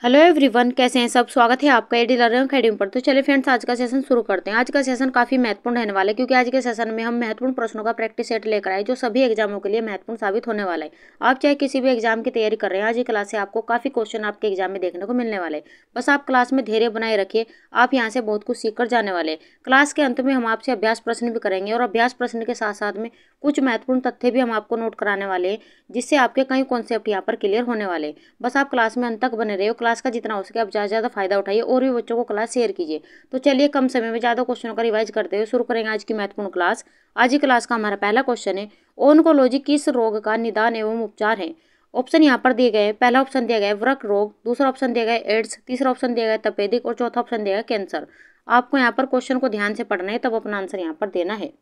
Hello everyone, कैसे हैं सब। स्वागत है आपका एडी लर्निंग अकेडमी पर। तो चलिए फ्रेंड्स, आज का सेशन शुरू करते हैं। आज का सेशन काफी महत्वपूर्ण रहने वाला है, क्योंकि आज के सेशन में हम महत्वपूर्ण प्रश्नों का प्रैक्टिस सेट लेकर आए जो सभी एग्जामों के लिए महत्वपूर्ण साबित होने वाला है। आप चाहे किसी भी एग्जाम की तैयारी कर रहे हैं, आज की क्लास से आपको काफी क्वेश्चन आपके एग्जाम में देखने को मिलने वाले हैं। बस आप क्लास में धैर्य बनाए रखिए, आप यहाँ से बहुत कुछ सीख कर जाने वाले हैं। क्लास के अंत में हम आपसे अभ्यास प्रश्न भी करेंगे और अभ्यास प्रश्न के साथ साथ में कुछ महत्वपूर्ण तथ्य भी हम आपको नोट कराने वाले हैं, जिससे आपके कई कॉन्सेप्ट यहाँ पर क्लियर होने वाले हैं। बस आप क्लास में अंत तक बने रहे हो। क्लास का जितना हो सके आप ज़्यादा से ज़्यादा फायदा उठाइए और भी बच्चों को क्लास शेयर कीजिए। तो चलिए कम समय में ज़्यादा क्वेश्चनों का रिवाइज करते हुए शुरू करेंगे आज की महत्वपूर्ण क्लास। आज की क्लास का हमारा पहला क्वेश्चन है, ओन्कोलॉजी किस रोग का निदान एवं उपचार है। ऑप्शन यहाँ पर दिए गए हैं। पहला ऑप्शन दिया गया है वृक्क रोग, दूसरा ऑप्शन दिया गया है एड्स, तीसरा ऑप्शन दिया गया है तपेदिक और चौथा ऑप्शन दिया गया है कैंसर। आपको यहाँ पर क्वेश्चन को ध्यान से पढ़ना है, तब अपना आंसर यहाँ पर देना है।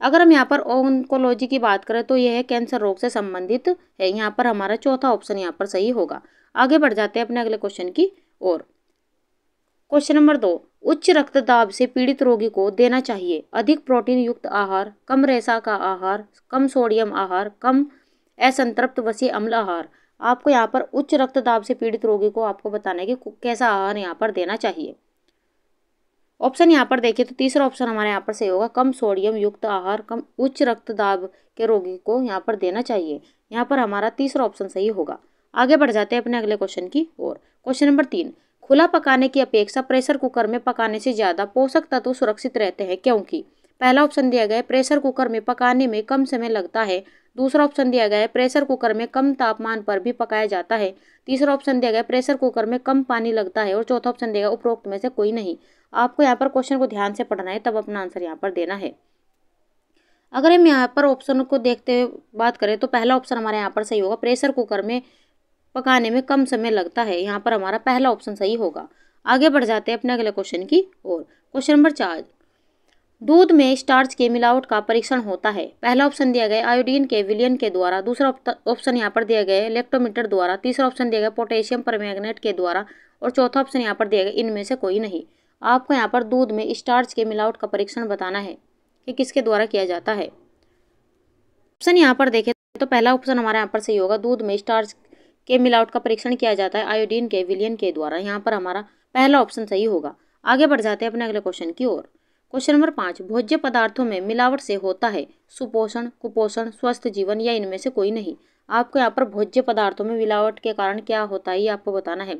अगर हम यहाँ पर ओन्कोलॉजी की बात करें तो यह कैंसर रोग से संबंधित है। यहाँ पर हमारा चौथा ऑप्शन यहाँ पर सही होगा। आगे बढ़ जाते हैं अपने अगले क्वेश्चन की ओर। क्वेश्चन नंबर 2, उच्च रक्तदाब से पीड़ित रोगी को देना चाहिए अधिक प्रोटीन युक्त आहार, कम रेशा का आहार, कम सोडियम आहार, कम असंतृप्त वसीय अम्ल आहार। आपको यहाँ पर उच्च रक्तदाब से पीड़ित रोगी को आपको बताना है कि कैसा आहार यहाँ पर देना चाहिए। ऑप्शन यहाँ पर देखिए तो तीसरा ऑप्शन हमारे यहाँ पर सही होगा, कम सोडियम युक्त आहार कम उच्च रक्तदाब के रोगी को यहाँ पर देना चाहिए। यहाँ पर हमारा तीसरा ऑप्शन सही होगा। आगे बढ़ जाते हैं अपने अगले क्वेश्चन की ओर। क्वेश्चन नंबर 3, खुला पकाने की अपेक्षा प्रेशर कुकर में पकाने से ज़्यादा पोषक तत्व सुरक्षित रहते हैं, क्योंकि पहला ऑप्शन दिया गया है प्रेशर कुकर में पकाने में कम समय लगता है, दूसरा ऑप्शन दिया गया है प्रेशर कुकर में कम तापमान पर भी पकाया जाता है, तीसरा ऑप्शन दिया गया है प्रेशर कुकर में कम पानी लगता है और चौथा ऑप्शन दिया गया उपरोक्त में से कोई नहीं। आपको यहाँ पर क्वेश्चन को ध्यान से पढ़ना है, तब अपना आंसर यहाँ पर देना है। अगर हम यहाँ पर ऑप्शन को देखते हुए बात करें तो पहला ऑप्शन हमारे यहाँ पर सही होगा, प्रेशर कुकर में पकाने में कम समय लगता है। यहाँ पर हमारा पहला ऑप्शन सही होगा। आगे बढ़ जाते हैं अपने अगले क्वेश्चन की ओर। क्वेश्चन नंबर 4, दूध में स्टार्च के मिलावट का परीक्षण होता है। पहला ऑप्शन दिया गया आयोडीन के विलयन के द्वारा, दूसरा ऑप्शन यहाँ पर दिया गया लैक्टोमीटर द्वारा, तीसरा ऑप्शन दिया गया पोटेशियम परमैंगनेट के द्वारा और चौथा ऑप्शन यहाँ पर दिया गया इनमें से कोई नहीं। आपको यहाँ पर दूध में स्टार्च के मिलावट का परीक्षण बताना है कि किसके द्वारा किया जाता है। ऑप्शन यहाँ पर देखें तो पहला ऑप्शन हमारे यहाँ पर सही होगा, दूध में स्टार्च के मिलावट का परीक्षण किया जाता है आयोडीन के विलयन के द्वारा। यहाँ पर हमारा पहला ऑप्शन सही होगा। आगे बढ़ जाते हैं अपने अगले क्वेश्चन की ओर। क्वेश्चन नंबर 5, भोज्य पदार्थों में मिलावट से होता है सुपोषण, कुपोषण, स्वस्थ जीवन या इनमें से कोई नहीं। आपको यहाँ पर भोज्य पदार्थों में मिलावट के कारण क्या होता है ये आपको बताना है।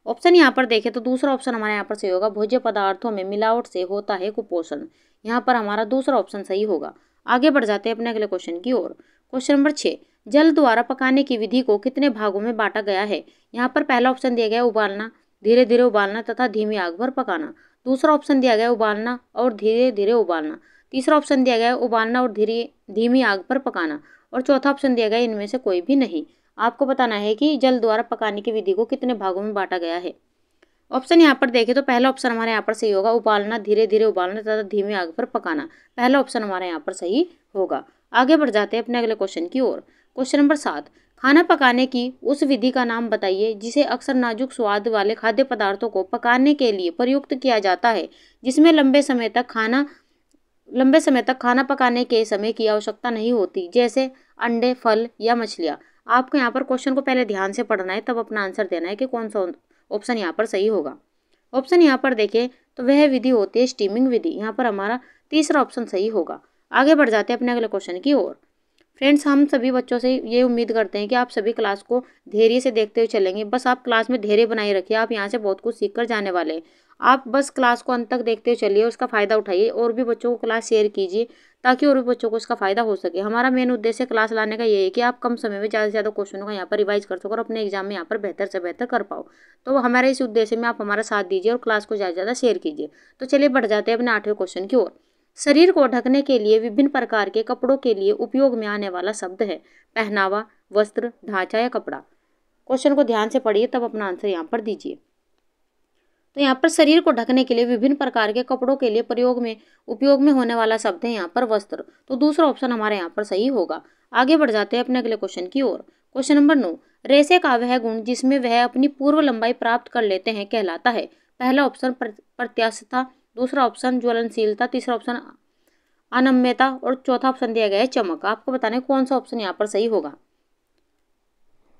ऑप्शन यहाँ पर देखें तो दूसरा ऑप्शन हमारे यहाँ पर सही होगा, भोज्य पदार्थों में मिलावट से होता है कुपोषण। यहाँ पर हमारा दूसरा ऑप्शन सही होगा। आगे बढ़ जाते हैं अपने अगले क्वेश्चन की ओर। क्वेश्चन नंबर 6, जल द्वारा पकाने की विधि को कितने भागों में बांटा गया है। यहाँ पर पहला ऑप्शन दिया गया उबालना, धीरे धीरे उबालना तथा धीमी आग पर पकाना, दूसरा ऑप्शन दिया गया उबालना और धीरे धीरे उबालना, तीसरा ऑप्शन दिया गया उबालना और धीमी आग पर पकाना और चौथा ऑप्शन दिया गया इनमें से कोई भी नहीं। आपको बताना है कि जल द्वारा पकाने की विधि को कितने भागों में बांटा गया है। ऑप्शन यहाँ पर देखें तो पहला ऑप्शन हमारे यहाँ पर सही होगा, उबालना, धीरे धीरे उबालना तथा धीमी आग पर पकाना। पहला ऑप्शन हमारे यहाँ पर सही होगा। आगे बढ़ जाते हैं अपने अगले क्वेश्चन की ओर। क्वेश्चन नंबर 7, खाना पकाने की उस विधि का नाम बताइए जिसे अक्सर नाजुक स्वाद वाले खाद्य पदार्थों को पकाने के लिए प्रयुक्त किया जाता है, जिसमें लंबे समय तक खाना पकाने के समय की आवश्यकता नहीं होती, जैसे अंडे, फल या मछलियाँ। आपको यहाँ पर क्वेश्चन को पहले ध्यान से पढ़ना है, तब अपना आंसर देना है कि कौन सा ऑप्शन यहाँ पर सही होगा। ऑप्शन यहाँ पर देखें तो वह विधि होती है स्टीमिंग विधि। यहाँ पर हमारा तीसरा ऑप्शन सही होगा। आगे बढ़ जाते हैं अपने अगले क्वेश्चन की ओर। फ्रेंड्स, हम सभी बच्चों से ये उम्मीद करते हैं कि आप सभी क्लास को धैर्य से देखते हुए चलेंगे। बस आप क्लास में धैर्य बनाए रखिए, आप यहाँ से बहुत कुछ सीख कर जाने वाले हैं। आप बस क्लास को अंत तक देखते हुए चलिए, उसका फ़ायदा उठाइए और भी बच्चों को क्लास शेयर कीजिए, ताकि और भी बच्चों को इसका फ़ायदा हो सके। हमारा मेन उद्देश्य क्लास लाने का ये है कि आप कम समय में ज़्यादा से ज़्यादा क्वेश्चनों का यहाँ पर रिवाइज कर सको और अपने एग्जाम में यहाँ पर बेहतर से बेहतर कर पाओ। तो हमारे इस उद्देश्य में आप हमारा साथ दीजिए और क्लास को ज़्यादा से ज़्यादा शेयर कीजिए। तो चलिए बढ़ जाते हैं अपने 8वें क्वेश्चन की ओर। शरीर को ढकने के लिए विभिन्न प्रकार के कपड़ों के लिए उपयोग में आने वाला शब्द है पहनावा, वस्त्र, ढांचा या कपड़ा। क्वेश्चन को ध्यान से पढ़िए, तब अपना आंसर यहाँ पर दीजिए। तो यहाँ पर शरीर को ढकने के लिए विभिन्न प्रकार के कपड़ों के लिए उपयोग में होने वाला शब्द है यहाँ पर वस्त्र। तो दूसरा ऑप्शन हमारे यहाँ पर सही होगा। आगे बढ़ जाते हैं अपने अगले क्वेश्चन की ओर। क्वेश्चन नंबर 9, रेशे का वह गुण जिसमें वह अपनी पूर्व लंबाई प्राप्त कर लेते हैं कहलाता है। पहला ऑप्शन प्रत्यास्थता, दूसरा ऑप्शन ज्वलनशीलता, तीसरा ऑप्शन अनम्यता और चौथा ऑप्शन दिया गया है चमक। आपको बताना है कौन सा ऑप्शन यहाँ पर सही होगा।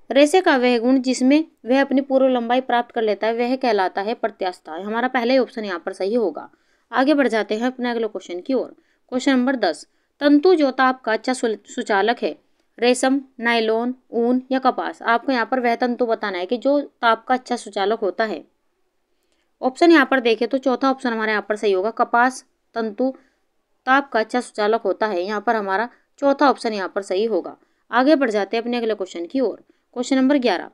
रेसे का वह गुण जिसमें वह अपनी पूर्व लंबाई प्राप्त कर लेता है वह कहलाता है प्रत्यास्थता। हमारा पहला ही ऑप्शन यहाँ पर सही होगा। आगे बढ़ जाते हैं अपने अगले क्वेश्चन की ओर। क्वेश्चन नंबर 10, तंतु जो ताप का अच्छा सुचालक है, रेशम, नायलॉन, ऊन या कपास। आपको यहाँ पर वह तंतु बताना है कि जो ताप का अच्छा सुचालक होता है। ऑप्शन यहाँ पर देखें तो चौथा ऑप्शन हमारे यहाँ पर सही होगा, कपास तंतु ताप का अच्छा सुचालक होता है। यहाँ पर हमारा चौथा ऑप्शन यहाँ पर सही होगा। आगे बढ़ जाते हैं अपने अगले क्वेश्चन की ओर। क्वेश्चन नंबर 11,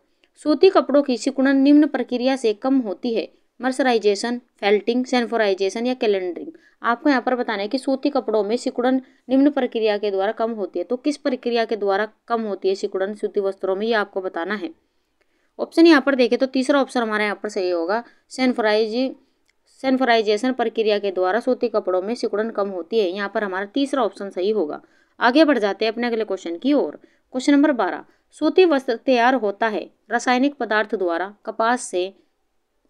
सूती कपड़ों की सिकुड़न निम्न प्रक्रिया से कम होती है, मर्सराइजेशन, फेल्टिंग, सेंफोराइजेशन या कैलेंडरिंग। आपको यहाँ पर बताना है कि सूती कपड़ों में सिकुड़न निम्न प्रक्रिया के द्वारा कम होती है। तो किस प्रक्रिया के द्वारा कम होती है सिकुड़न सूती वस्त्रों में, ये आपको बताना है। ऑप्शन यहाँ पर देखें तो तीसरा ऑप्शन हमारे यहाँ पर सही होगा, सेंफोराइजेशन प्रक्रिया के द्वारा सूती कपड़ों में सिकुड़न कम होती है। यहाँ पर हमारा तीसरा ऑप्शन सही होगा। आगे बढ़ जाते हैं अपने अगले क्वेश्चन की ओर। क्वेश्चन नंबर 12, सूती वस्त्र तैयार होता है रासायनिक पदार्थ द्वारा, कपास से,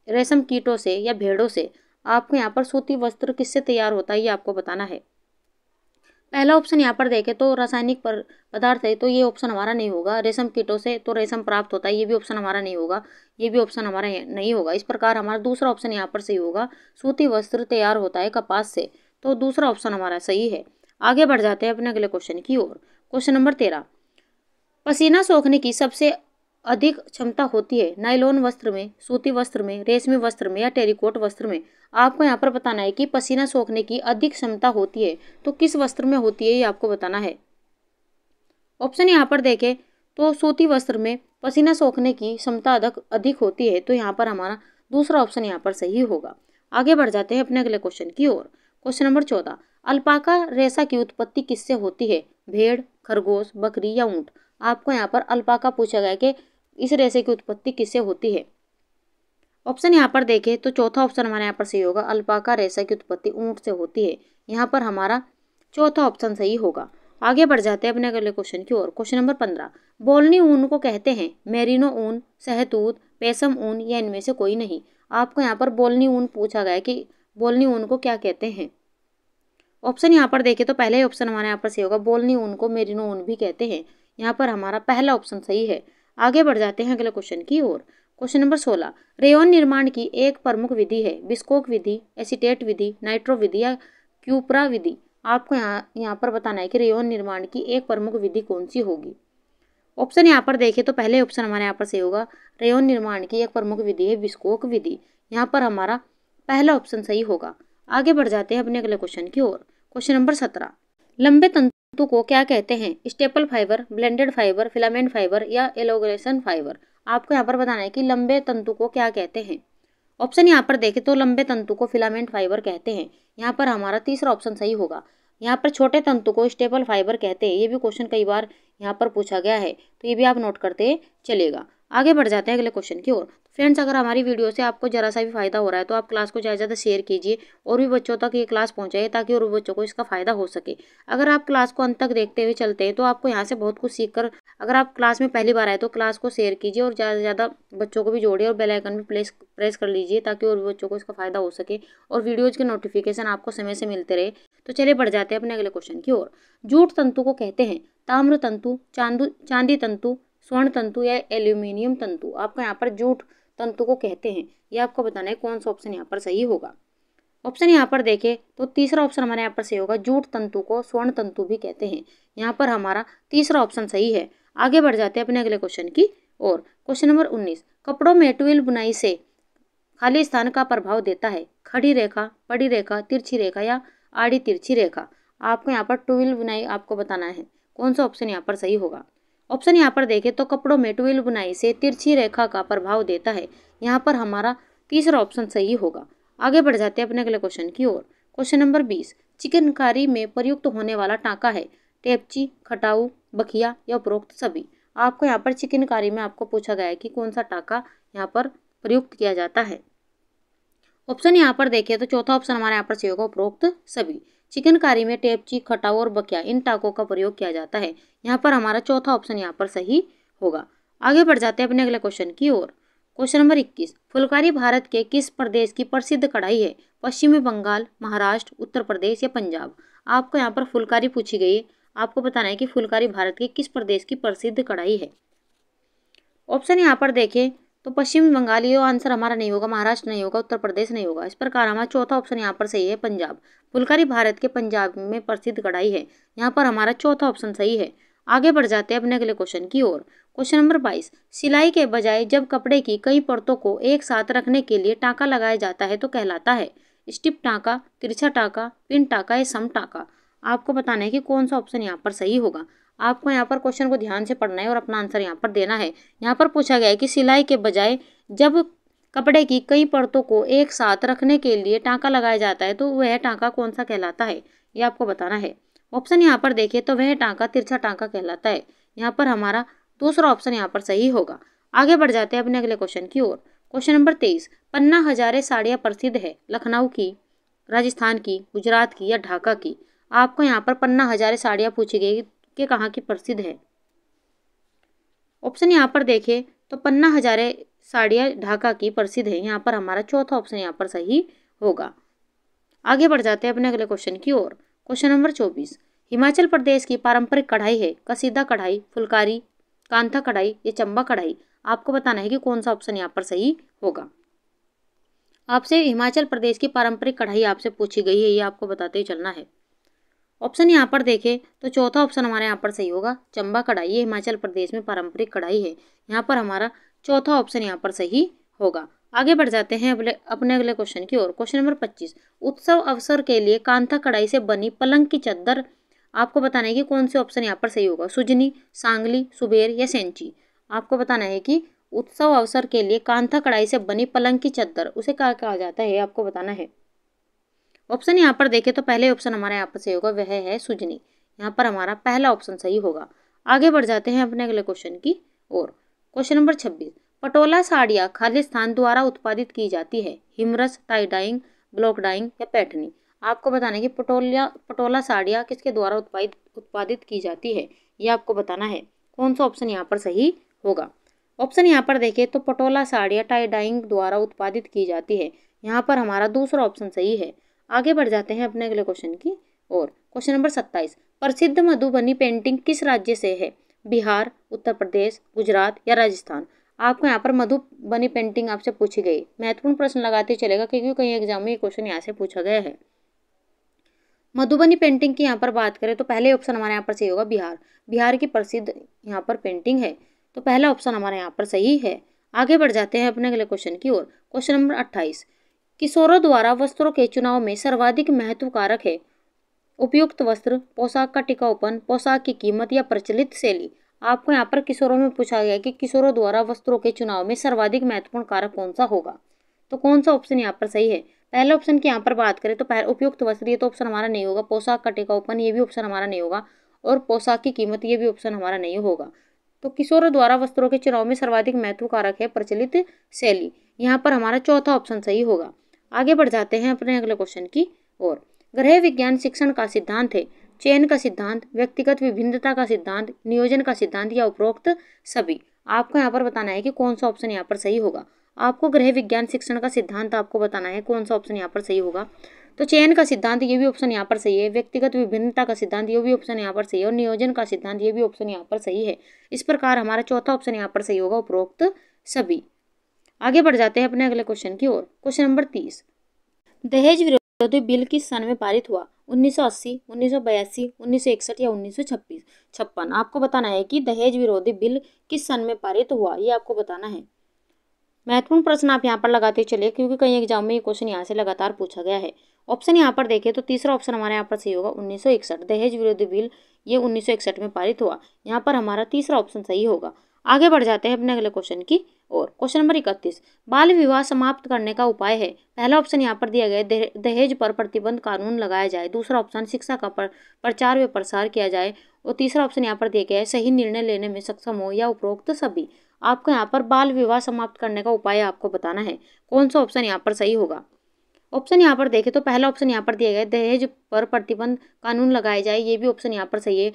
रेशम कीटों से या भेड़ों से। आपको यहाँ पर सूती वस्त्र किससे तैयार होता है ये आपको बताना है। पहला ऑप्शन यहाँ पर देखें तो रासायनिक पदार्थ है, तो ये ऑप्शन हमारा नहीं होगा। रेशम कीटों से तो रेशम प्राप्त होता है, ये भी ऑप्शन हमारा नहीं होगा। ये भी ऑप्शन हमारा नहीं होगा। इस प्रकार हमारा दूसरा ऑप्शन यहाँ पर सही होगा, सूती वस्त्र तैयार होता है कपास से। तो दूसरा ऑप्शन हमारा सही है। आगे बढ़ जाते हैं अपने अगले क्वेश्चन की ओर। क्वेश्चन नंबर 13, पसीना सोखने की सबसे अधिक क्षमता होती है नायलॉन वस्त्र में, सूती वस्त्र में, रेशमी वस्त्र में या टेरिकोट वस्त्र में। आपको यहाँ पर बताना है कि पसीना सोखने की अधिक क्षमता होती है तो किस वस्त्र में होती है ये आपको बताना है। ऑप्शन यहाँ पर देखें तो सूती वस्त्र में पसीना सोखने की क्षमता अधिक होती है। तो यहाँ पर हमारा दूसरा ऑप्शन यहाँ पर सही होगा। आगे बढ़ जाते हैं अपने अगले क्वेश्चन की ओर। क्वेश्चन नंबर 14, अल्पाका रेशा की उत्पत्ति किससे होती है, भेड़, खरगोश, बकरी या ऊंट। आपको यहाँ पर अल्पाका पूछा गया कि इस रेशे की उत्पत्ति किससे होती है। ऑप्शन यहाँ पर देखें तो चौथा ऑप्शन हमारे यहाँ पर सही होगा, अल्पाका रेशा की उत्पत्ति ऊंट से होती है। यहाँ पर हमारा चौथा ऑप्शन सही होगा। आगे बढ़ जाते हैं अपने अगले क्वेश्चन की ओर। क्वेश्चन नंबर 15, बोलनी ऊन को कहते हैं मेरिनो ऊन, शहतूत, पेशम ऊन या इनमें से कोई नहीं। आपको यहाँ पर बोलनी ऊन पूछा गया कि बोलनी ऊन को क्या कहते हैं। ऑप्शन यहाँ पर देखें तो पहले ऑप्शन हमारे यहाँ पर सही होगा, बोलनी ऊन को मेरिनो ऊन भी कहते हैं। यहाँ पर हमारा पहला ऑप्शन सही है। आगे बढ़ जाते हैं अगले क्वेश्चन की ओर। क्वेश्चन नंबर 16, रेयॉन निर्माण की एक प्रमुख विधि है विस्कोक विधि, एसीटेट विधि, नाइट्रो विधि या क्यूपरा विधि। आपको यहाँ पर बताना है कि रेयॉन निर्माण की एक प्रमुख विधि कौन सी होगी। ऑप्शन यहाँ पर देखें तो पहले ऑप्शन हमारे यहाँ पर सही होगा, रेयॉन निर्माण की एक प्रमुख विधि है विस्कोक विधि। यहाँ पर हमारा पहला ऑप्शन सही होगा। आगे बढ़ जाते हैं अपने अगले क्वेश्चन की ओर। क्वेश्चन नंबर 17, लंबे तंतु को क्या कहते हैं, staple fibre, blended fibre, filament fibre या एलोगेशन फाइबर। आपको यहाँ पर बताना है कि लंबे तंतु को क्या कहते हैं। ऑप्शन यहाँ पर देखें तो लंबे तंतु को फिलामेंट फाइबर कहते हैं। यहाँ पर हमारा तीसरा ऑप्शन सही होगा। यहाँ पर छोटे तंतु को स्टेपल फाइबर कहते हैं। ये भी क्वेश्चन कई बार यहाँ पर पूछा गया है, तो ये भी आप नोट करते चलेगा। आगे बढ़ जाते हैं अगले क्वेश्चन की ओर। फ्रेंड्स, अगर हमारी वीडियो से आपको जरा सा भी फायदा हो रहा है तो आप क्लास को ज़्यादा से ज़्यादा शेयर कीजिए और भी बच्चों तक ये क्लास पहुंचाइए ताकि और भी बच्चों को इसका फ़ायदा हो सके। अगर आप क्लास को अंत तक देखते हुए चलते हैं तो आपको यहाँ से बहुत कुछ सीखकर, अगर आप क्लास में पहली बार आए तो क्लास को शेयर कीजिए और ज़्यादा से ज़्यादा बच्चों को भी जोड़िए और बेल आइकन भी प्रेस कर लीजिए ताकि और भी बच्चों को इसका फ़ायदा हो सके और वीडियोज़ के नोटिफिकेशन आपको समय से मिलते रहे। तो चलिए बढ़ जाते हैं अपने अगले क्वेश्चन की ओर। जूट तंतु को कहते हैं ताम्र तंतु, चांदी तंतु, स्वर्ण तंतु या एल्यूमिनियम तंतु। आपको यहाँ पर जूट तंतु को कहते हैं। ये आपको बताना है कौन सा ऑप्शन यहाँ पर सही होगा। ऑप्शन यहाँ पर देखें तो तीसरा ऑप्शन हमारे यहाँ पर सही होगा, जूट तंतु को स्वर्ण तंतु भी कहते हैं। यहाँ पर हमारा तीसरा ऑप्शन सही है। आगे बढ़ जाते हैं अपने अगले क्वेश्चन की ओर। क्वेश्चन नंबर 19, कपड़ों में ट्विल बुनाई से खाली स्थान का प्रभाव देता है खड़ी रेखा, पड़ी रेखा, तिरछी रेखा या आड़ी तिरछी रेखा। आपको यहाँ पर ट्विल बुनाई आपको बताना है कौन सा ऑप्शन यहाँ पर सही होगा। ऑप्शन यहाँ पर देखें तो कपड़ों में ट्विल बुनाई से तिरछी रेखा का प्रभाव देता है। यहाँ पर हमारा तीसरा ऑप्शन सही होगा। आगे बढ़ जाते हैं अपने अगले क्वेश्चन की ओर। क्वेश्चन नंबर 20, चिकनकारी में प्रयुक्त होने वाला टाँका है टेपची, खटाऊ, बखिया या उपरोक्त सभी। आपको यहाँ पर चिकनकारी में आपको पूछा गया है कि कौन सा टाँका यहाँ पर प्रयुक्त किया जाता है। ऑप्शन यहाँ पर देखें तो चौथा ऑप्शन हमारे यहाँ पर सही होगा, उपरोक्त सभी। चिकनकारी में टेपची, खटाऊ और बकिया इन टाँकों का प्रयोग किया जाता है। यहाँ पर हमारा चौथा ऑप्शन यहाँ पर सही होगा। आगे बढ़ जाते हैं अपने अगले क्वेश्चन की ओर। क्वेश्चन नंबर 21, फुलकारी भारत के किस प्रदेश की प्रसिद्ध कढ़ाई है, पश्चिमी बंगाल, महाराष्ट्र, उत्तर प्रदेश या पंजाब। आपको यहाँ पर फुलकारी पूछी गई है। आपको बताना है कि फुलकारी भारत के किस प्रदेश की प्रसिद्ध कढ़ाई है। ऑप्शन यहाँ पर देखें तो पश्चिम बंगाल, ये आंसर हमारा नहीं होगा, महाराष्ट्र नहीं होगा, उत्तर प्रदेश नहीं होगा। इस प्रकार हमारा चौथा ऑप्शन यहाँ पर सही है, पंजाब। फुलकारी भारत के पंजाब में प्रसिद्ध कढ़ाई है। यहाँ पर हमारा चौथा ऑप्शन सही है। आगे बढ़ जाते हैं अपने अगले क्वेश्चन की ओर। क्वेश्चन नंबर 22, सिलाई के बजाय जब कपड़े की कई परतों को एक साथ रखने के लिए टाँका लगाया जाता है तो कहलाता है स्टिप टाँका, तिरछा टाँका, पिन टाँका या सम टाँका। आपको बताना है कि कौन सा ऑप्शन यहाँ पर सही होगा। आपको यहाँ पर क्वेश्चन को ध्यान से पढ़ना है और अपना आंसर यहाँ पर देना है। यहाँ पर पूछा गया है कि सिलाई के बजाय जब कपड़े की कई परतों को एक साथ रखने के लिए टाँका लगाया जाता है तो वह टाँका कौन सा कहलाता है, ये आपको बताना है। ऑप्शन यहाँ पर देखिए तो वह टाँका तिरछा टाँका कहलाता है। यहाँ पर हमारा दूसरा ऑप्शन यहाँ पर सही होगा। आगे बढ़ जाते हैं अपने अगले क्वेश्चन की ओर। क्वेश्चन नंबर 23, पन्ना हजारे साड़ियाँ प्रसिद्ध है लखनऊ की, राजस्थान की, गुजरात की या ढाका की। आपको यहाँ पर पन्ना हजारे साड़ियाँ पूछी गई कि कहाँ की प्रसिद्ध है। ऑप्शन यहाँ पर देखें तो पन्ना हजारे साड़ियाँ ढाका की प्रसिद्ध है। यहाँ पर हमारा चौथा ऑप्शन यहाँ पर सही होगा। आगे बढ़ जाते हैं अपने अगले क्वेश्चन की ओर। क्वेश्चन नंबर 24, हिमाचल प्रदेश की पारंपरिक कढ़ाई है कसीदा कढ़ाई, फुलकारी, कांथा कढ़ाई या चंबा कढ़ाई। आपको बताना है कि कौन सा ऑप्शन यहाँ पर सही होगा। आपसे हिमाचल प्रदेश की पारंपरिक कढ़ाई आपसे पूछी गई है, ये आपको बताते ही चलना है। ऑप्शन यहाँ पर देखें तो चौथा ऑप्शन हमारे यहाँ पर सही होगा, चंबा कढ़ाई। ये हिमाचल प्रदेश में पारंपरिक कढ़ाई है। यहाँ पर हमारा चौथा ऑप्शन यहाँ पर सही होगा। आगे बढ़ जाते हैं अपने अगले क्वेश्चन की ओर। क्वेश्चन नंबर 25, उत्सव अवसर के लिए कांथा कढ़ाई से बनी पलंग की चद्दर। आपको बताना है कि कौन से ऑप्शन यहाँ पर सही होगा, सुजनी, सांगली, सुबेर या सेंची। आपको बताना है कि उत्सव अवसर के लिए कांथा कढ़ाई से बनी पलंग की चद्दर उसे क्या कहा जाता है, आपको बताना है। ऑप्शन यहाँ पर देखें तो पहले ऑप्शन हमारे यहाँ पर सही होगा, वह है सुजनी। यहाँ पर हमारा पहला ऑप्शन सही होगा। आगे बढ़ जाते हैं अपने अगले क्वेश्चन की ओर। क्वेश्चन नंबर 26, पटोला साड़ियाँ खालिस्तान द्वारा उत्पादित की जाती है, हिमरस, टाई डाइंग, ब्लॉक डाइंग या पैठनी। आपको बताना है कि पटोला साड़ियाँ किसके द्वारा उत्पादित की जाती है, ये आपको बताना है। कौन सा ऑप्शन यहाँ पर सही होगा। ऑप्शन यहाँ पर देखें तो पटोला साड़ियाँ टाई डाइंग द्वारा उत्पादित की जाती है। यहाँ पर हमारा दूसरा ऑप्शन सही है। आगे बढ़ जाते हैं अपने अगले क्वेश्चन की ओर। क्वेश्चन नंबर 27, प्रसिद्ध मधुबनी पेंटिंग किस राज्य से है, बिहार, उत्तर प्रदेश, गुजरात या राजस्थान। आपको यहाँ पर मधुबनी पेंटिंग आपसे पूछी गई। महत्वपूर्ण प्रश्न लगाते चलेगा क्योंकि कई एग्जाम में ये क्वेश्चन यहाँ से पूछा गया है। मधुबनी पेंटिंग की यहाँ पर बात करें तो पहले ऑप्शन हमारे यहाँ पर सही होगा, बिहार। बिहार की प्रसिद्ध यहाँ पर पेंटिंग है, तो पहला ऑप्शन हमारे यहाँ पर सही है। आगे बढ़ जाते हैं अपने अगले क्वेश्चन की ओर। क्वेश्चन नंबर 28, किशोरों द्वारा वस्त्रों के चुनाव में सर्वाधिक महत्व कारक है, उपयुक्त वस्त्र, पोशाक का टिकाऊपन, पोशाक की कीमत या प्रचलित शैली। आपको यहाँ पर किशोरों में पूछा गया कि किशोरों द्वारा वस्त्रों के चुनाव में सर्वाधिक महत्वपूर्ण कारक कौन सा होगा, तो कौन सा ऑप्शन यहाँ पर सही है। पहले ऑप्शन की यहाँ पर बात करें तो उपयुक्त वस्त्र, ये तो ऑप्शन हमारा नहीं होगा। पोशाक का टिकाऊपन, ये भी ऑप्शन हमारा नहीं होगा। और पोशाक की कीमत, ये भी ऑप्शन हमारा नहीं होगा। तो किशोरों द्वारा वस्त्रों के चुनाव में सर्वाधिक महत्व कारक है प्रचलित शैली। यहाँ पर हमारा चौथा ऑप्शन सही होगा। आगे बढ़ जाते हैं अपने अगले क्वेश्चन की ओर। गृह विज्ञान शिक्षण का सिद्धांत है, चयन का सिद्धांत, व्यक्तिगत विभिन्नता का सिद्धांत, नियोजन का सिद्धांत या उपरोक्त सभी। आपको यहाँ पर बताना है कि कौन सा ऑप्शन यहाँ पर सही होगा। आपको गृह विज्ञान शिक्षण का सिद्धांत आपको बताना है कौन सा ऑप्शन यहाँ पर सही होगा। तो चयन का सिद्धांत, ये भी ऑप्शन यहाँ पर सही है। व्यक्तिगत विभिन्नता का सिद्धांत, ये भी ऑप्शन यहाँ पर सही है। और नियोजन का सिद्धांत, ये भी ऑप्शन यहाँ पर सही है। इस प्रकार हमारा चौथा ऑप्शन यहाँ पर सही होगा, उपरोक्त सभी। आगे बढ़ जाते हैं अपने अगले क्वेश्चन की ओर। क्वेश्चन नंबर 30, दहेज विरोधी बिल किस सन में पारित हुआ, 1980, 1982, 1961 या 1956। आपको बताना है कि दहेज विरोधी बिल किस सन में पारित हुआ, ये आपको बताना है। महत्वपूर्ण प्रश्न आप यहाँ पर लगाते चलिए क्योंकि कई एग्जाम में ये क्वेश्चन यहाँ से लगातार पूछा गया है। ऑप्शन यहाँ पर देखें तो तीसरा ऑप्शन हमारे यहाँ पर सही होगा, 1961। दहेज विरोधी बिल ये 1961 में पारित हुआ। यहाँ पर हमारा तीसरा ऑप्शन सही होगा। आगे बढ़ जाते हैं अपने अगले क्वेश्चन की और। क्वेश्चन नंबर 31, बाल विवाह समाप्त करने का उपाय है। पहला ऑप्शन यहाँ पर दिया गया है, दहेज पर प्रतिबंध कानून लगाया जाए। दूसरा ऑप्शन, शिक्षा का प्रचार व प्रसार किया जाए। और तीसरा ऑप्शन यहाँ पर दिया गया है, सही निर्णय लेने में सक्षम हो या उपरोक्त सभी। आपको यहाँ पर बाल विवाह समाप्त करने का उपाय आपको बताना है, कौन सा ऑप्शन यहाँ पर सही होगा। ऑप्शन यहाँ पर देखें तो पहला ऑप्शन यहाँ पर दिया गया है, दहेज पर प्रतिबंध कानून लगाए जाए। ये भी ऑप्शन यहाँ पर सही है।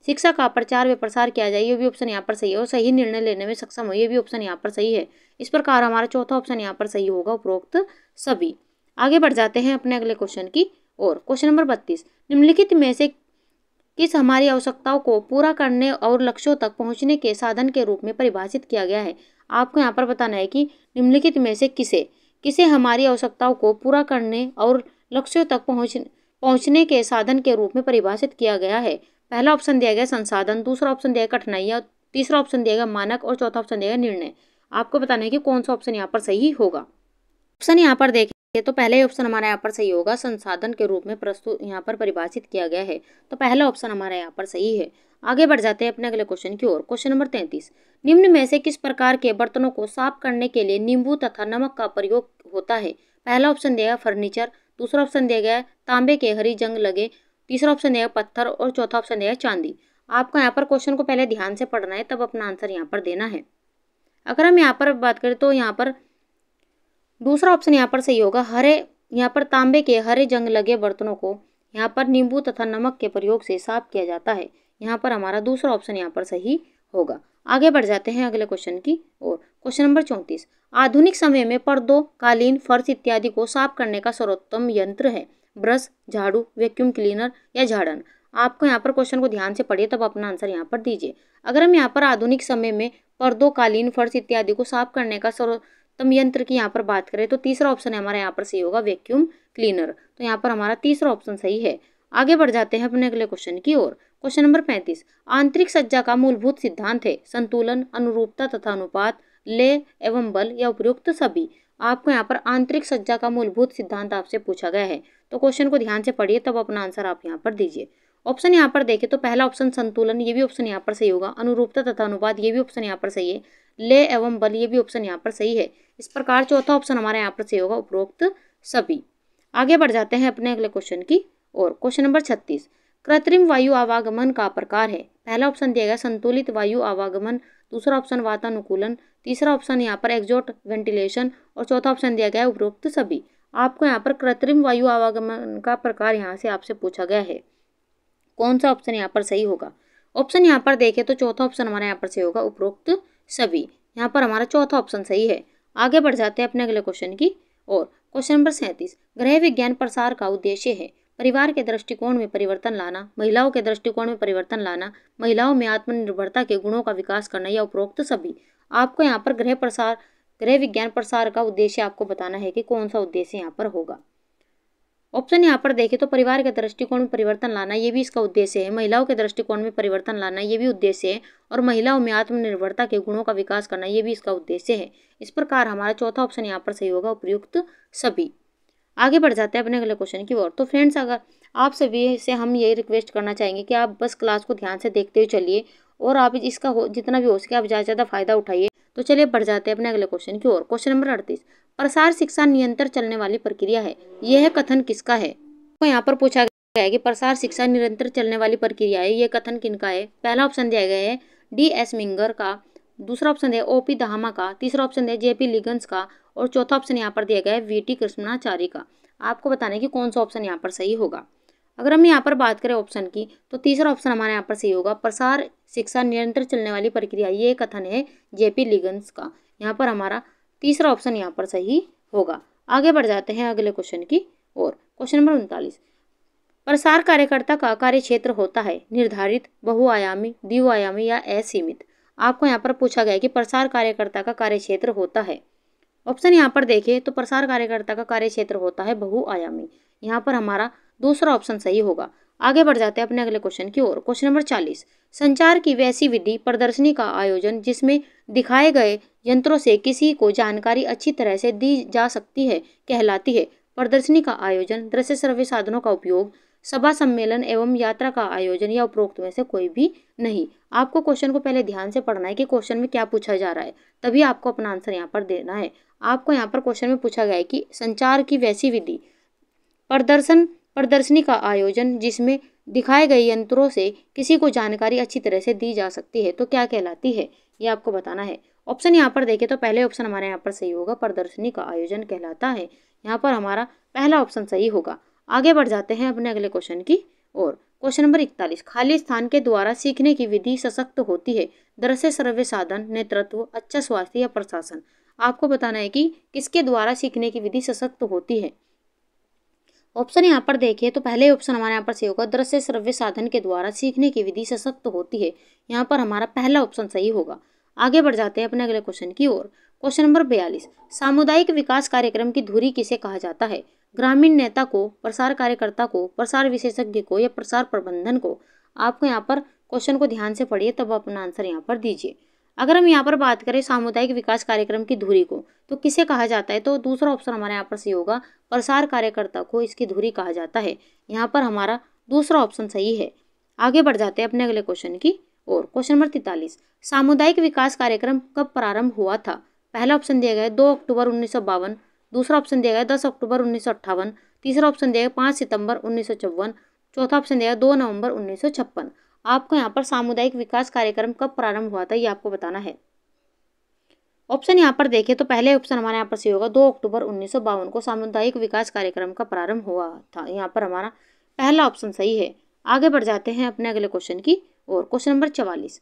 शिक्षा का प्रचार व प्रसार किया जाए, ये भी ऑप्शन यहाँ पर सही है। और सही निर्णय लेने में सक्षम हो, ये भी ऑप्शन यहाँ पर सही है। इस प्रकार हमारा चौथा ऑप्शन यहाँ पर सही होगा, उपरोक्त सभी। आगे बढ़ जाते हैं अपने अगले क्वेश्चन की और। क्वेश्चन नंबर 32, निम्नलिखित में से किस हमारी आवश्यकताओं को पूरा करने और लक्ष्यों तक पहुंचने के साधन के रूप में परिभाषित किया गया है। आपको यहाँ पर बताना है कि निम्नलिखित में से किसे किसे हमारी आवश्यकताओं को पूरा करने और लक्ष्यों तक पहुंचने के साधन के रूप में परिभाषित किया गया है। पहला ऑप्शन दिया गया संसाधन, दूसरा ऑप्शन दिया गया कठिनाइयाँ, तीसरा ऑप्शन दिया गया मानक और चौथा ऑप्शन दिया गया निर्णय। आपको बताना है कि कौन सा ऑप्शन यहाँ पर सही होगा। ऑप्शन यहाँ पर देखें तो पहले ऑप्शन हमारा यहाँ पर सही होगा, संसाधन के रूप में प्रस्तुत यहाँ पर परिभाषित किया गया है। तो पहला ऑप्शन हमारा यहाँ पर सही है। आगे बढ़ जाते हैं अपने अगले क्वेश्चन की ओर। क्वेश्चन नंबर 33, निम्न में से किस प्रकार के बर्तनों को साफ करने के लिए नींबू तथा नमक का प्रयोग होता है। पहला ऑप्शन दिया गया फर्नीचर, दूसरा ऑप्शन दिया गया तांबे के हरी जंग लगे, तीसरा ऑप्शन दिया गया पत्थर और चौथा ऑप्शन दिया गया चांदी। आपको यहाँ पर क्वेश्चन को पहले ध्यान से पढ़ना है, तब अपना आंसर यहाँ पर देना है। अगर हम यहाँ पर बात करें तो यहाँ पर दूसरा ऑप्शन यहाँ पर सही होगा। यहाँ पर तांबे के हरे जंग लगे बर्तनों को यहाँ पर नींबू तथा नमक के प्रयोग से साफ किया जाता है। यहाँ पर हमारा दूसरा ऑप्शन यहाँ पर सही होगा। आगे बढ़ जाते हैं अगले क्वेश्चन की ओर। क्वेश्चन नंबर 34, आधुनिक समय में पर्दों, कालीन, फर्श इत्यादि को साफ करने का सर्वोत्तम यंत्र है ब्रश, झाड़ू, वैक्यूम क्लीनर या झाड़न। आपको यहाँ पर क्वेश्चन को ध्यान से पढ़िए, तब अपना आंसर यहाँ पर दीजिए। अगर हम यहाँ पर आधुनिक समय में पर्दों, कालीन, फर्श इत्यादि को साफ करने का सर्वोत्तम यंत्र की यहाँ पर बात करें तो तीसरा ऑप्शन हमारा यहाँ पर सही होगा, वैक्यूम क्लीनर। तो यहाँ पर हमारा तीसरा ऑप्शन सही है। आगे बढ़ जाते हैं अपने अगले क्वेश्चन की ओर। क्वेश्चन नंबर 35, आंतरिक सज्जा का मूलभूत सिद्धांत है संतुलन, अनुरूपता तथा अनुपात, ले एवं बल या उपयुक्त सभी। आपको यहाँ पर आंतरिक सज्जा का मूलभूत सिद्धांत आपसे पूछा गया है। तो क्वेश्चन को ध्यान से पढ़िए, तब अपना आंसर आप यहाँ पर दीजिए। ऑप्शन यहाँ पर देखें तो पहला ऑप्शन संतुलन, ये भी ऑप्शन यहाँ पर सही होगा। अनुरूपता तथा अनुपात, ये भी ऑप्शन यहाँ पर सही है। ले एवं बल, ये भी ऑप्शन यहाँ पर सही है। इस प्रकार चौथा ऑप्शन हमारे यहाँ पर सही होगा, उपरोक्त सभी। आगे बढ़ जाते हैं अपने अगले क्वेश्चन की ओर। क्वेश्चन नंबर 36, कृत्रिम वायु आवागमन का प्रकार है। पहला ऑप्शन दिया गया संतुलित वायु आवागमन, दूसरा ऑप्शन वातानुकूलन, तीसरा ऑप्शन यहाँ पर एक्सॉस्ट वेंटिलेशन और चौथा ऑप्शन दिया गया है उपरोक्त सभी। आपको यहाँ पर कृत्रिम वायु आवागमन का प्रकार यहाँ से आपसे पूछा गया है, कौन सा ऑप्शन यहाँ पर सही होगा। ऑप्शन यहाँ पर देखें तो चौथा ऑप्शन हमारा यहाँ पर सही होगा, उपरोक्त सभी। यहाँ पर हमारा चौथा ऑप्शन सही है। आगे बढ़ जाते हैं अपने अगले क्वेश्चन की ओर। क्वेश्चन नंबर 37, गृह विज्ञान प्रसार का उद्देश्य है परिवार के दृष्टिकोण में परिवर्तन लाना, महिलाओं के दृष्टिकोण में परिवर्तन लाना, महिलाओं में आत्मनिर्भरता के गुणों का विकास करना या उपरोक्त सभी। आपको यहाँ पर गृह विज्ञान प्रसार का उद्देश्य आपको बताना है कि कौन सा उद्देश्य यहाँ पर होगा। ऑप्शन यहाँ पर देखें तो परिवार के दृष्टिकोण में परिवर्तन लाना, ये भी इसका उद्देश्य है। महिलाओं के दृष्टिकोण में परिवर्तन लाना, ये भी उद्देश्य है। और महिलाओं में आत्मनिर्भरता के गुणों का विकास करना, ये भी इसका उद्देश्य है। इस प्रकार हमारा चौथा ऑप्शन यहाँ पर सही होगा, उपयुक्त सभी। आगे बढ़ जाते हैं अपने अगले क्वेश्चन की ओर। तो फ्रेंड्स, अगर आप सभी से हम ये रिक्वेस्ट करना चाहेंगे कि आप बस क्लास को ध्यान से देखते हुए चलिए और आप इसका जितना भी हो सके आप ज़्यादा से ज़्यादा फायदा उठाइए। तो चलिए बढ़ जाते हैं अपने अगले क्वेश्चन की ओर। क्वेश्चन नंबर 38, प्रसार शिक्षा निरंतर चलने वाली प्रक्रिया है, यह कथन किसका है। तो यहाँ पर पूछा गया है कि प्रसार शिक्षा निरंतर चलने वाली प्रक्रिया है, ये कथन किनका है। पहला ऑप्शन दिया गया है D.S. मिंगर का, दूसरा ऑप्शन दिया O.P. धामा का, तीसरा ऑप्शन दिया J.P. लिगन्स का और चौथा ऑप्शन यहाँ पर दिया गया है V.T. कृष्णाचारी का। आपको बताना है कि कौन सा ऑप्शन यहाँ पर सही होगा। अगर हम यहाँ पर बात करें ऑप्शन की तो तीसरा ऑप्शन हमारे यहाँ पर सही होगा, प्रसार शिक्षा निरंतर चलने वाली प्रक्रिया, ये कथन है J.P. लिगन्स का। यहाँ पर हमारा तीसरा ऑप्शन यहाँ पर सही होगा। आगे बढ़ जाते हैं अगले क्वेश्चन की ओर। क्वेश्चन नंबर 39, प्रसार कार्यकर्ता का कार्य क्षेत्र होता है निर्धारित, बहुआयामी, द्विआयामी या असीमित। आपको यहाँ पर पूछा गया है कि प्रसार कार्यकर्ता का कार्य क्षेत्र होता है। ऑप्शन यहाँ पर देखें तो प्रसार कार्यकर्ता का कार्य क्षेत्र होता है बहुआयामी। यहाँ पर हमारा दूसरा ऑप्शन सही होगा। आगे बढ़ जाते हैं अपने अगले क्वेश्चन की ओर। क्वेश्चन नंबर 40, संचार की वैसी विधि प्रदर्शनी का आयोजन जिसमें दिखाए गए यंत्रों से किसी को जानकारी अच्छी तरह से दी जा सकती है कहलाती है। प्रदर्शनी का आयोजन, दृश्य श्रव्य साधनों का उपयोग, सभा सम्मेलन एवं यात्रा का आयोजन या उपरोक्त में से कोई भी नहीं। आपको क्वेश्चन को पहले ध्यान से पढ़ना है कि क्वेश्चन में क्या पूछा जा रहा है, तभी आपको अपना आंसर यहाँ पर देना है। आपको यहाँ पर क्वेश्चन में पूछा गया है कि संचार की वैसी विधि प्रदर्शनी का आयोजन जिसमें दिखाए गए यंत्रों से किसी को जानकारी अच्छी तरह से दी जा सकती है, तो क्या कहलाती है, ये आपको बताना है। ऑप्शन यहाँ पर देखें तो पहले ऑप्शन हमारे यहाँ पर सही होगा, प्रदर्शनी का आयोजन कहलाता है। यहाँ पर हमारा पहला ऑप्शन सही होगा। आगे बढ़ जाते हैं अपने अगले क्वेश्चन की ओर। क्वेश्चन नंबर 41, खाली स्थान के द्वारा सीखने की विधि सशक्त होती है, दृश्य श्रव्य साधन, नेतृत्व, अच्छा स्वास्थ्य या प्रशासन। आपको बताना है कि किसके द्वारा सीखने की विधि सशक्त होती है। ऑप्शन यहाँ पर देखिए तो पहले ऑप्शन हमारे यहाँ पर सही होगा, दृश्य श्रव्य साधन के द्वारा सीखने की विधि सशक्त होती है। यहाँ पर हमारा पहला ऑप्शन सही होगा। आगे बढ़ जाते हैं अपने अगले क्वेश्चन की ओर। क्वेश्चन नंबर 42, सामुदायिक विकास कार्यक्रम की धुरी किसे कहा जाता है? ग्रामीण नेता को, प्रसार कार्यकर्ता को, प्रसार विशेषज्ञ को या प्रसार प्रबंधन को? आपको यहाँ पर क्वेश्चन को ध्यान से पढ़िए तब अपना आंसर यहाँ पर दीजिए। अगर हम यहाँ पर बात करें सामुदायिक विकास कार्यक्रम की धुरी को तो किसे कहा जाता है, तो दूसरा ऑप्शन हमारे यहाँ पर सही होगा, प्रसार कार्यकर्ता को इसकी धुरी कहा जाता है। यहाँ पर हमारा दूसरा ऑप्शन सही है। आगे बढ़ जाते हैं अपने अगले क्वेश्चन की ओर। क्वेश्चन नंबर 43, सामुदायिक विकास कार्यक्रम कब प्रारंभ हुआ था? पहला ऑप्शन दिया गया है 2 अक्टूबर 1952, दूसरा ऑप्शन दिया गया 10 अक्टूबर 1958, तीसरा ऑप्शन दिया गया 5 सितंबर 1954, चौथा ऑप्शन दिया गया 2 नवंबर 1956। आपको यहाँ पर सामुदायिक विकास कार्यक्रम कब प्रारंभ हुआ था ये आपको बताना है। ऑप्शन यहाँ पर देखें तो पहले ऑप्शन हमारे यहाँ पर सही होगा, 2 अक्टूबर 1952 को सामुदायिक विकास कार्यक्रम का प्रारंभ हुआ था। यहाँ पर हमारा पहला ऑप्शन सही है। आगे बढ़ जाते हैं अपने अगले क्वेश्चन की और। क्वेश्चन नंबर 44,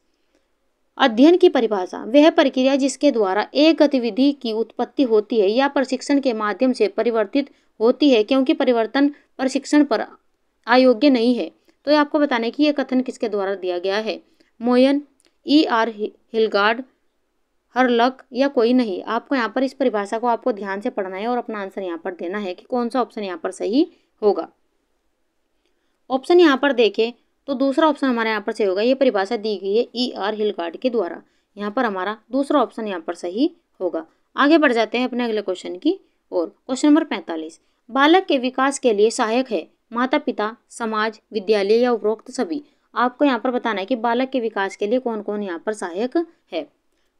अध्ययन की परिभाषा वह प्रक्रिया जिसके द्वारा एक गतिविधि की उत्पत्ति होती है या प्रशिक्षण के माध्यम से परिवर्तित होती है क्योंकि परिवर्तन प्रशिक्षण पर अयोग्य नहीं है। तो ये आपको बताने की ये कथन किसके द्वारा दिया गया है? मोयन, E.R. हिलगार्ड, हरलक या कोई नहीं? आपको यहाँ पर इस परिभाषा को आपको ध्यान से पढ़ना है और अपना आंसर यहाँ पर देना है कि कौन सा ऑप्शन यहाँ पर सही होगा। ऑप्शन यहाँ पर देखें तो दूसरा ऑप्शन हमारे यहाँ पर सही होगा। ये परिभाषा दी गई है E.R. हिलगार्ड के द्वारा। यहाँ पर हमारा दूसरा ऑप्शन यहाँ पर सही होगा। आगे बढ़ जाते हैं अपने अगले क्वेश्चन की और। क्वेश्चन नंबर 45, बालक के विकास के लिए सहायक है माता पिता, समाज, विद्यालय या उपरोक्त सभी? आपको यहाँ पर बताना है कि बालक के विकास के लिए कौन कौन यहाँ पर सहायक है।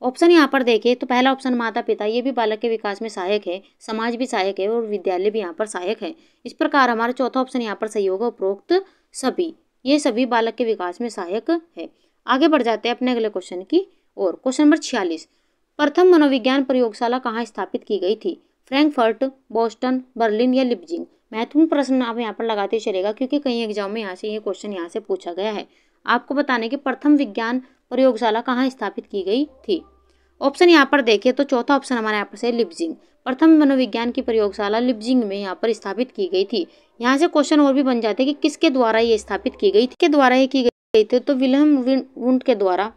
ऑप्शन यहाँ पर देखें तो पहला ऑप्शन माता पिता, ये भी बालक के विकास में सहायक है, समाज भी सहायक है और विद्यालय भी यहाँ पर सहायक है। इस प्रकार हमारा चौथा ऑप्शन यहाँ पर सही होगा, उपरोक्त सभी। ये सभी बालक के विकास में सहायक है। आगे बढ़ जाते हैं अपने अगले क्वेश्चन की और। क्वेश्चन नंबर 46, प्रथम मनोविज्ञान प्रयोगशाला कहाँ स्थापित की गई थी? फ्रैंकफर्ट, बोस्टन, बर्लिन या लिप्जिंग? महत्वपूर्ण प्रश्न आप यहाँ पर लगाते चलेगा क्योंकि कई एग्जाम में यहाँ से ये क्वेश्चन यहाँ से पूछा गया है। आपको बताने की प्रथम विज्ञान प्रयोगशाला कहाँ स्थापित की गई थी। ऑप्शन यहाँ पर देखिए तो चौथा ऑप्शन हमारे यहाँ पर से लिप्जिंग। प्रथम मनोविज्ञान की प्रयोगशाला लिप्जिंग में यहाँ पर स्थापित की गई थी। यहाँ से क्वेश्चन और भी बन जाते हैं कि किसके द्वारा ये स्थापित की गई थी, के द्वारा ये की गई थी। तो विल्हम वुंट के द्वारा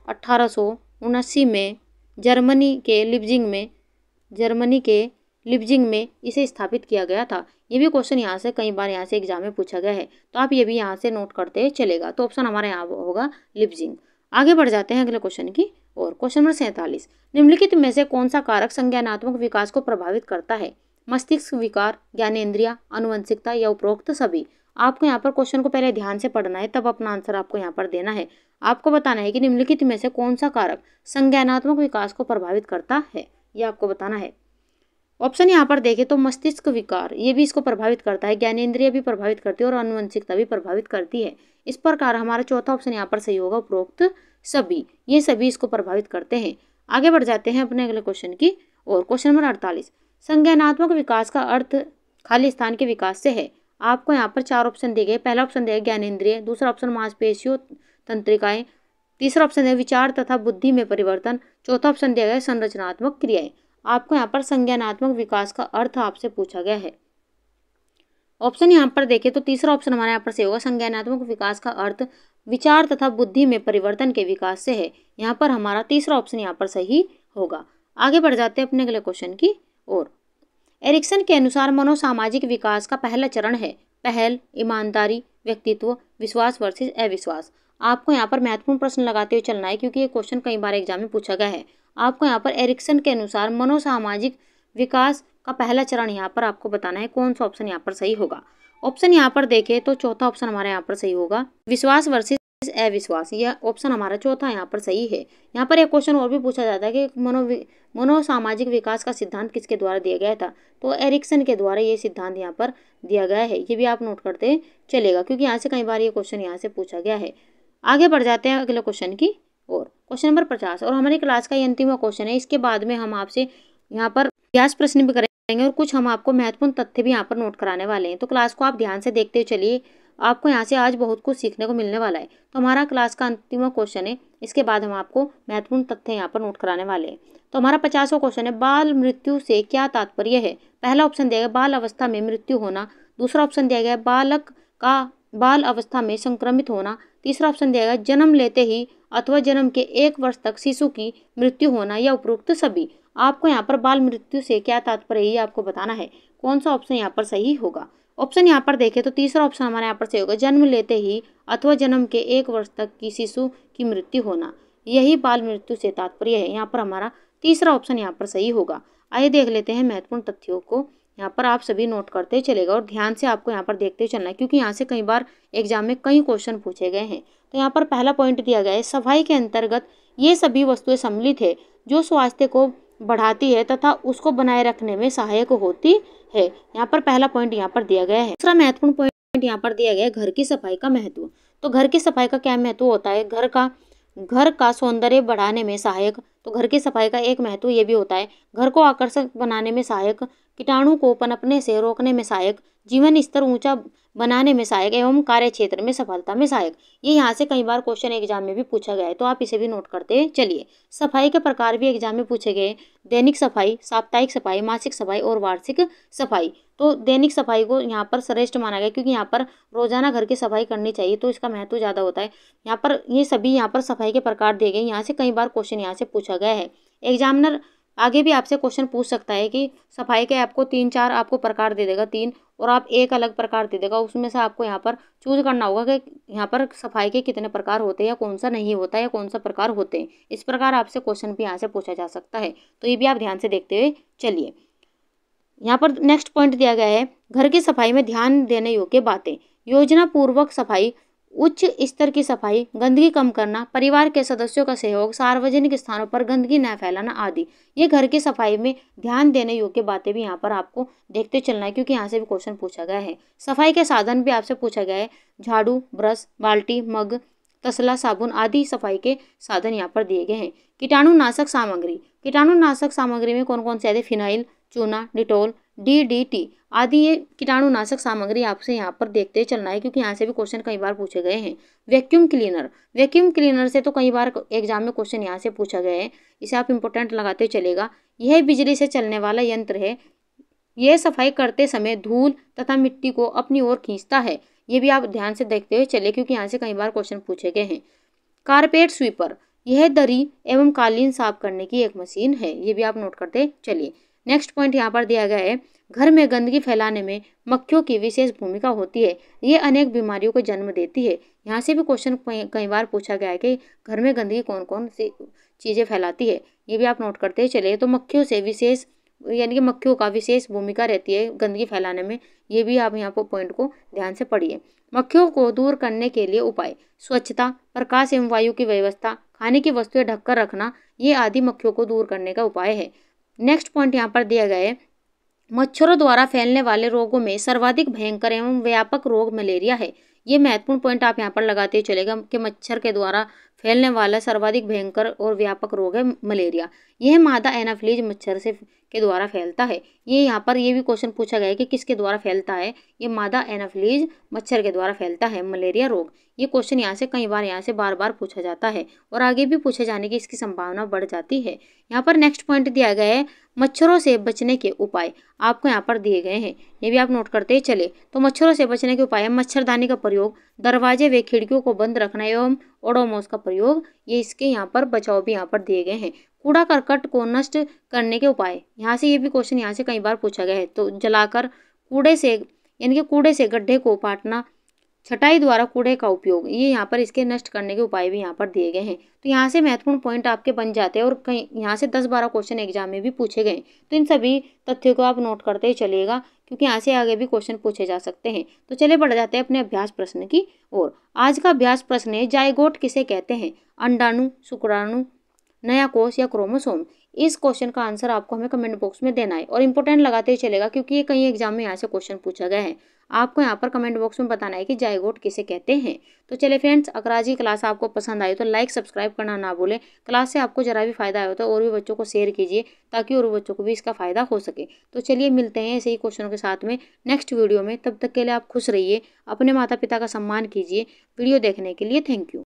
1879 में जर्मनी के लिप्जिंग में इसे स्थापित किया गया था। ये भी क्वेश्चन यहाँ से कई बार यहाँ से एग्जाम में पूछा गया है, तो आप ये भी यहाँ से नोट करते चलेगा। तो ऑप्शन हमारे यहाँ होगा लिप्जिंग। आगे बढ़ जाते हैं अगले क्वेश्चन की और। क्वेश्चन नंबर 47, निम्नलिखित में से कौन सा कारक संज्ञानात्मक विकास को प्रभावित करता है? मस्तिष्क विकार, ज्ञानेंद्रिया, आनुवंशिकता या उपरोक्त सभी? आपको यहाँ पर क्वेश्चन को पहले ध्यान से पढ़ना है तब अपना आंसर आपको यहाँ पर देना है। आपको बताना है कि निम्नलिखित में से कौन सा कारक संज्ञानात्मक विकास को प्रभावित करता है, ये आपको बताना है। ऑप्शन यहाँ पर देखें तो मस्तिष्क विकार ये भी इसको प्रभावित करता है, ज्ञानेंद्रिय भी प्रभावित करती है और आनुवंशिकता भी प्रभावित करती है। इस प्रकार हमारा चौथा ऑप्शन यहाँ पर सही होगा, उपरोक्त सभी। ये सभी इसको प्रभावित करते हैं। आगे बढ़ जाते हैं अपने अगले क्वेश्चन की और। क्वेश्चन नंबर 48, संज्ञानात्मक विकास का अर्थ खाली स्थान के विकास से है। आपको यहाँ पर 4 ऑप्शन दिए गए। पहला ऑप्शन दिया ज्ञानेंद्रिय, दूसरा ऑप्शन मांसपेशियों तंत्रिकाएं, तीसरा ऑप्शन है विचार तथा बुद्धि में परिवर्तन, चौथा ऑप्शन दिया गया संरचनात्मक क्रियाएं। आपको यहाँ पर संज्ञानात्मक विकास का अर्थ आपसे पूछा गया है। ऑप्शन यहाँ पर देखें तो तीसरा ऑप्शन हमारे यहाँ पर सही होगा, संज्ञानात्मक विकास का अर्थ विचार तथा बुद्धि में परिवर्तन के विकास से है। यहाँ पर हमारा तीसरा ऑप्शन यहाँ पर सही होगा। आगे बढ़ जाते हैं अपने अगले क्वेश्चन की ओर। एरिक्सन के अनुसार मनोसामाजिक विकास का पहला चरण है पहल, ईमानदारी, व्यक्तित्व, विश्वास वर्सेस अविश्वास। आपको यहाँ पर महत्वपूर्ण प्रश्न लगाते हुए चलना है क्योंकि ये क्वेश्चन कई बार एग्जाम में पूछा गया है। आपको यहाँ पर एरिक्सन के अनुसार मनोसामाजिक विकास का पहला चरण यहाँ पर आपको बताना है कौन सा ऑप्शन यहाँ पर सही होगा। ऑप्शन यहाँ पर देखें तो चौथा ऑप्शन हमारा यहाँ पर सही होगा, विश्वास वर्सेस अविश्वास। यह ऑप्शन हमारा चौथा यहाँ पर सही है। यहाँ पर एक क्वेश्चन और भी पूछा जाता है कि मनोसामाजिक विकास का सिद्धांत किसके द्वारा दिया गया था, तो एरिक्सन के द्वारा ये सिद्धांत यहाँ पर दिया गया है। ये भी आप नोट करते चलेगा क्योंकि यहाँ से कई बार ये क्वेश्चन यहाँ से पूछा गया है। आगे बढ़ जाते हैं अगले क्वेश्चन की और। क्वेश्चन नंबर 50 और हमारी क्लास का ये अंतिम क्वेश्चन है। इसके बाद में हम आपसे यहाँ पर अभ्यास प्रश्न भी करेंगे और कुछ हम आपको महत्वपूर्ण तथ्य भी यहाँ पर नोट कराने वाले हैं। तो क्लास को आप ध्यान से देखते चलिए। आपको यहाँ से आज बहुत कुछ सीखने को मिलने वाला है। तो हमारा क्लास का अंतिम क्वेश्चन है, इसके बाद हम आपको महत्वपूर्ण तथ्य यहाँ पर नोट कराने वाले हैं। तो हमारा 50वां क्वेश्चन है, बाल मृत्यु से क्या तात्पर्य है। पहला ऑप्शन दिया गया बाल अवस्था में मृत्यु होना, दूसरा ऑप्शन दिया गया बालक का बाल अवस्था में संक्रमित होना, तीसरा ऑप्शन दिया गया जन्म लेते ही अथवा जन्म के 1 वर्ष तक शिशु की मृत्यु होना, या उपरोक्त सभी। आपको यहाँ पर बाल मृत्यु से क्या तात्पर्य है ये आपको बताना है। कौन सा ऑप्शन यहाँ पर सही होगा। ऑप्शन यहाँ पर देखें तो तीसरा ऑप्शन हमारे यहाँ पर सही होगा, जन्म लेते ही अथवा जन्म के 1 वर्ष तक की शिशु की मृत्यु होना, यही बाल मृत्यु से तात्पर्य है। यहाँ पर हमारा तीसरा ऑप्शन यहाँ पर सही होगा। आइए देख लेते हैं महत्वपूर्ण तथ्यों को। यहाँ पर आप सभी नोट करते चलेगा और ध्यान से आपको यहाँ पर देखते चलना है, क्योंकि यहाँ से कई बार एग्जाम में कई क्वेश्चन पूछे गए हैं। तो यहाँ पर पहला पॉइंट दिया गया है, सफाई के अंतर्गत ये सभी वस्तुएं सम्मिलित है जो स्वास्थ्य को बढ़ाती है तथा उसको बनाए रखने में सहायक होती है। यहाँ पर पहला पॉइंट यहाँ पर दिया गया है। दूसरा महत्वपूर्ण पॉइंट यहाँ पर दिया गया है, घर की सफाई का महत्व। तो घर की सफाई का क्या महत्व होता है। घर का सौंदर्य बढ़ाने में सहायक। तो घर की सफाई का एक महत्व ये भी होता है, घर को आकर्षक बनाने में सहायक, कीटाणु को पनपने से रोकने में सहायक, जीवन स्तर ऊंचा बनाने में सहायक एवं कार्य क्षेत्र में सफलता में सहायक। ये यहाँ से कई बार क्वेश्चन एग्जाम में भी पूछा गया है, तो आप इसे भी नोट करते चलिए। सफाई के प्रकार भी एग्जाम में पूछे गए, दैनिक सफाई, साप्ताहिक सफाई, मासिक सफाई और वार्षिक सफाई। तो दैनिक सफाई को यहाँ पर श्रेष्ठ माना गया, क्योंकि यहाँ पर रोजाना घर की सफाई करनी चाहिए, तो इसका महत्व ज़्यादा होता है। यहाँ पर ये सभी यहाँ पर सफाई के प्रकार दिए गए, यहाँ से कई बार क्वेश्चन यहाँ से पूछा गया है। एग्जामिनर आगे भी आपसे क्वेश्चन पूछ सकता है कि सफाई के आपको 3-4 आपको प्रकार दे देगा, 3 और आप एक अलग प्रकार दे देगा, उसमें से आपको यहाँ पर चूज करना होगा कि यहाँ पर सफाई के कितने प्रकार होते हैं या कौन सा नहीं होता या कौन सा प्रकार होते हैं। इस प्रकार आपसे क्वेश्चन भी यहाँ से पूछा जा सकता है, तो ये भी आप ध्यान से देखते हुए चलिए। यहाँ पर नेक्स्ट पॉइंट दिया गया है, घर की सफाई में ध्यान देने योग्य बातें। योजना पूर्वक सफाई, उच्च स्तर की सफाई, गंदगी कम करना, परिवार के सदस्यों का सहयोग, सार्वजनिक स्थानों पर गंदगी न फैलाना आदि। ये घर की सफाई में ध्यान देने योग्य बातें भी यहाँ पर आपको देखते चलना है, क्योंकि यहाँ से भी क्वेश्चन पूछा गया है। सफाई के साधन भी आपसे पूछा गया है, झाड़ू, ब्रश, बाल्टी, मग, तसला, साबुन आदि सफाई के साधन यहाँ पर दिए गए हैं। कीटाणुनाशक सामग्री, कीटाणुनाशक सामग्री में कौन कौन से आते, फिनाइल, चूना, डिटोल, DDT आदि ये कीटाणुनाशक सामग्री आपसे यहाँ पर देखते चलना है, क्योंकि यहाँ से भी क्वेश्चन कई बार पूछे गए हैं। वैक्यूम क्लीनर, वैक्यूम क्लीनर से तो कई बार एग्जाम में क्वेश्चन यहाँ से पूछा गया है, इसे आप इंपॉर्टेंट लगाते चलेगा। यह बिजली से चलने वाला यंत्र है, यह सफाई करते समय धूल तथा मिट्टी को अपनी ओर खींचता है। ये भी आप ध्यान से देखते हुए चलिए, क्योंकि यहाँ से कई बार क्वेश्चन पूछे गए हैं। कारपेट स्वीपर, यह दरी एवं कालीन साफ करने की एक मशीन है, ये भी आप नोट करते चलिए। नेक्स्ट पॉइंट यहाँ पर दिया गया है, घर में गंदगी फैलाने में मक्खियों की विशेष भूमिका होती है, ये अनेक बीमारियों को जन्म देती है। यहाँ से भी क्वेश्चन कई बार पूछा गया है कि घर में गंदगी कौन कौन सी चीज़ें फैलाती है, ये भी आप नोट करते चलिए। तो मक्खियों से विशेष यानी कि मक्खियों का विशेष भूमिका रहती है गंदगी फैलाने में, ये भी आप यहाँ पर पॉइंट को ध्यान से पढ़िए। मक्खियों को दूर करने के लिए उपाय, स्वच्छता, प्रकाश एवं वायु की व्यवस्था, खाने की वस्तुएं ढककर रखना, ये आदि मक्खियों को दूर करने का उपाय है। नेक्स्ट पॉइंट यहाँ पर दिया गया है, मच्छरों द्वारा फैलने वाले रोगों में सर्वाधिक भयंकर एवं व्यापक रोग मलेरिया है। ये महत्वपूर्ण पॉइंट आप यहाँ पर लगाते चलेगा कि मच्छर के द्वारा फैलने वाला सर्वाधिक भयंकर और व्यापक रोग है मलेरिया। यह मादा एनाफिलीज मच्छर से के द्वारा फैलता है। ये यहाँ पर ये भी क्वेश्चन पूछा गया है कि किसके द्वारा फैलता है, ये मादा एनाफिलीज मच्छर के द्वारा फैलता है मलेरिया रोग। ये क्वेश्चन यहाँ से कई बार यहाँ से बार बार पूछा जाता है और आगे भी पूछे जाने की इसकी संभावना बढ़ जाती है। यहाँ पर नेक्स्ट पॉइंट दिया गया है, मच्छरों से बचने के उपाय आपको यहाँ पर दिए गए हैं, ये भी आप नोट करते चले। तो मच्छरों से बचने के उपाय है, मच्छरदानी का प्रयोग, दरवाजे व खिड़कियों को बंद रखना एवं ओडोमोस का प्रयोग, ये इसके यहाँ पर बचाव भी यहाँ पर दिए गए हैं। कूड़ा करकट को नष्ट करने के उपाय, यहाँ से ये भी क्वेश्चन यहाँ से कई बार पूछा गया है। तो जलाकर, कूड़े से यानी कि कूड़े से गड्ढे को पाटना, छटाई द्वारा कूड़े का उपयोग, ये यहाँ पर इसके नष्ट करने के उपाय भी यहाँ पर दिए गए हैं। तो यहाँ से महत्वपूर्ण पॉइंट आपके बन जाते हैं और कहीं यहाँ से 10-12 क्वेश्चन एग्जाम में भी पूछे गए। तो इन सभी तथ्यों को आप नोट करते ही चलिएगा, क्योंकि यहाँ से आगे भी क्वेश्चन पूछे जा सकते हैं। तो चलिए बढ़ जाते हैं अपने अभ्यास प्रश्न की ओर। आज का अभ्यास प्रश्न है, जायगोट किसे कहते हैं, अंडाणु, शुक्राणु, नया कोष या क्रोमोसोम। इस क्वेश्चन का आंसर आपको हमें कमेंट बॉक्स में देना है और इंपॉर्टेंट लगाते ही चलेगा, क्योंकि ये कई एग्जाम में यहाँ से क्वेश्चन पूछा गया है। आपको यहाँ पर कमेंट बॉक्स में बताना है कि जाइगोट किसे कहते हैं। तो चलिए फ्रेंड्स, अगर आज की क्लास आपको पसंद आई तो लाइक सब्सक्राइब करना ना भूलें। क्लास से आपको जरा भी फायदा आया तो और भी बच्चों को शेयर कीजिए ताकि और भी बच्चों को भी इसका फायदा हो सके। तो चलिए मिलते हैं ऐसे ही क्वेश्चनों के साथ में नेक्स्ट वीडियो में। तब तक के लिए आप खुश रहिए, अपने माता पिता का सम्मान कीजिए। वीडियो देखने के लिए थैंक यू।